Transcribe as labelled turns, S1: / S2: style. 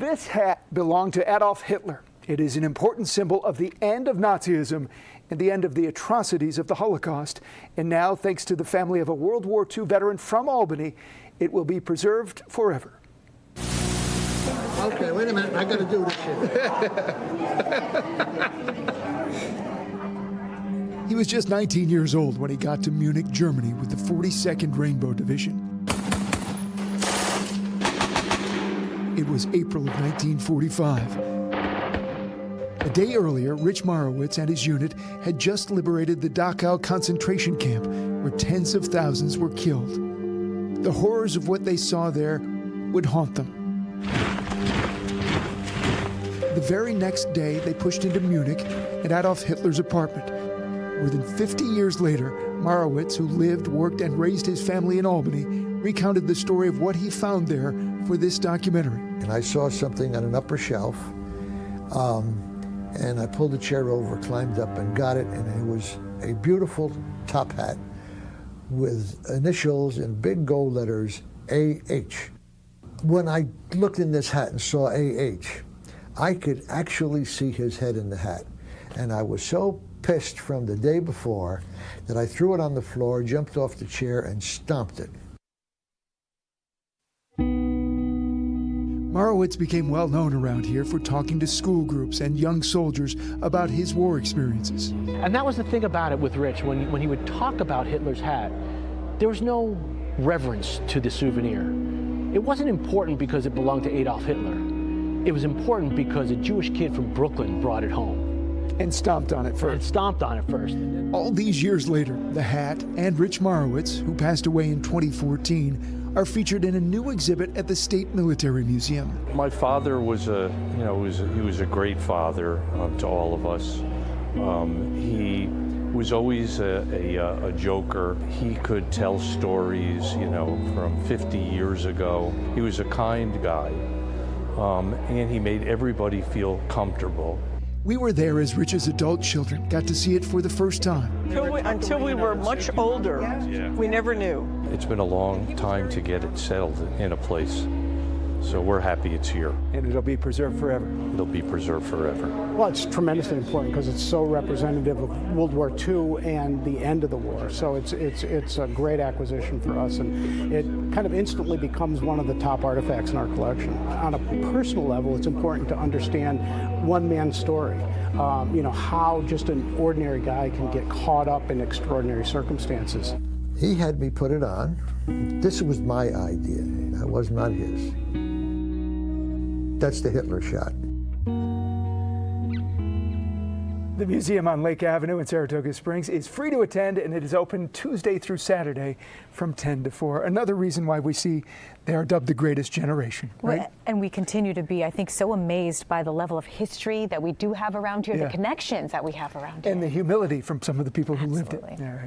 S1: This hat belonged to Adolf Hitler. It is an important symbol of the end of Nazism and the end of the atrocities of the Holocaust. And now, thanks to the family of a World War II veteran from Albany, it will be preserved forever.
S2: Okay, wait a minute. I got to do this shit.
S1: He was just 19 years old when he got to Munich, Germany with the 42nd Rainbow Division. It was April of 1945. A day earlier, Rich Marowitz and his unit had just liberated the Dachau concentration camp, where tens of thousands were killed. The horrors of what they saw there would haunt them. The very next day, they pushed into Munich and Adolf Hitler's apartment. More than 50 years later, Marowitz, who lived, worked, and raised his family in Albany, recounted the story of what he found there for this documentary.
S2: And I saw something on an upper shelf, and I pulled the chair over, climbed up, and got it, and it was a beautiful top hat with initials in big gold letters, A.H. When I looked in this hat and saw A.H., I could actually see his head in the hat. And I was so pissed from the day before that I threw it on the floor, jumped off the chair, and stomped it.
S1: Marowitz became well known around here for talking to school groups and young soldiers about his war experiences.
S3: And that was the thing about it with Rich. When he would talk about Hitler's hat, there was no reverence to the souvenir. It wasn't important because it belonged to Adolf Hitler. It was important because a Jewish kid from Brooklyn brought it home.
S1: And stomped on it first. All these years later, the hat and Rich Marowitz, who passed away in 2014, are featured in a new exhibit at the State Military Museum.
S4: My father was he was a great father to all of us. He was always a joker. He could tell stories, from 50 years ago. He was a kind guy, and he made everybody feel comfortable.
S1: We were there as Rich's adult children got to see it for the first time.
S5: Until we were much older, we never knew.
S4: It's been a long time to get it settled in a place. So we're happy it's here.
S1: And it'll be preserved forever.
S4: It'll be preserved forever.
S6: Well, it's tremendously important because it's so representative of World War II and the end of the war. So it's a great acquisition for us, and it kind of instantly becomes one of the top artifacts in our collection. On a personal level, it's important to understand one man's story. How just an ordinary guy can get caught up in extraordinary circumstances.
S2: He had me put it on. This was my idea. That was not his. That's the Hitler shot.
S1: The museum on Lake Avenue in Saratoga Springs is free to attend, and it is open Tuesday through Saturday from 10 to 4. Another reason why we see they are dubbed the greatest generation. Right?
S7: Well, and we continue to be, I think, so amazed by the level of history that we do have around here, the connections that we have around here.
S1: And the humility from some of the people who lived it.
S7: Absolutely.
S1: Yeah, right.